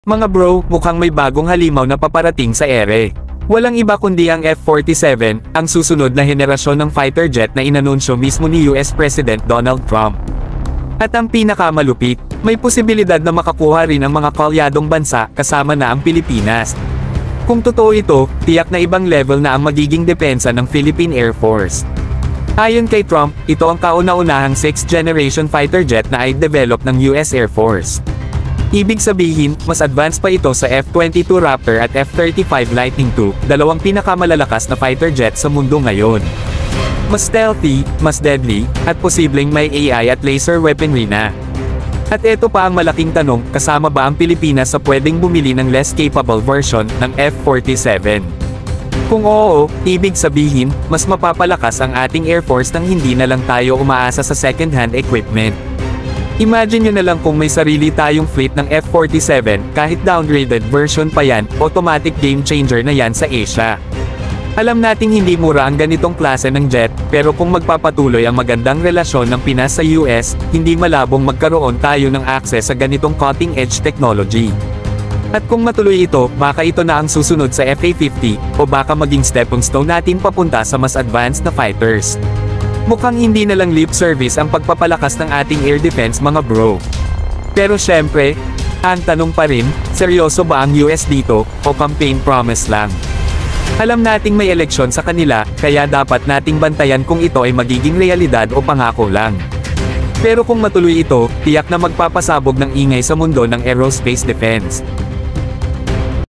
Mga bro, mukhang may bagong halimaw na paparating sa ere. Walang iba kundi ang F-47, ang susunod na henerasyon ng fighter jet na inanunsyo mismo ni US President Donald Trump. At ang pinakamalupit, may posibilidad na makakuha rin ang mga kalyadong bansa kasama na ang Pilipinas. Kung totoo ito, tiyak na ibang level na ang magiging depensa ng Philippine Air Force. Ayon kay Trump, ito ang kauna-unahang 6th generation fighter jet na ay develop ng US Air Force. Ibig sabihin, mas advanced pa ito sa F-22 Raptor at F-35 Lightning II, dalawang pinakamalalakas na fighter jet sa mundo ngayon. Mas stealthy, mas deadly, at posibleng may AI at laser weaponry na. At ito pa ang malaking tanong, kasama ba ang Pilipinas sa pwedeng bumili ng less capable version ng F-47? Kung oo, ibig sabihin, mas mapapalakas ang ating Air Force nang hindi na lang tayo umaasa sa second-hand equipment. Imagine nyo na lang kung may sarili tayong fleet ng F-47, kahit downgraded version pa yan, automatic game changer na yan sa Asia. Alam nating hindi mura ang ganitong klase ng jet, pero kung magpapatuloy ang magandang relasyon ng Pinas sa US, hindi malabong magkaroon tayo ng access sa ganitong cutting-edge technology. At kung matuloy ito, baka ito na ang susunod sa FA-50, o baka maging stepping stone natin papunta sa mas advanced na fighters. Mukhang hindi na lang lip service ang pagpapalakas ng ating air defense mga bro. Pero syempre, ang tanong pa rin, seryoso ba ang US dito, o campaign promise lang? Alam nating may eleksyon sa kanila, kaya dapat nating bantayan kung ito ay magiging realidad o pangako lang. Pero kung matuloy ito, tiyak na magpapasabog ng ingay sa mundo ng aerospace defense.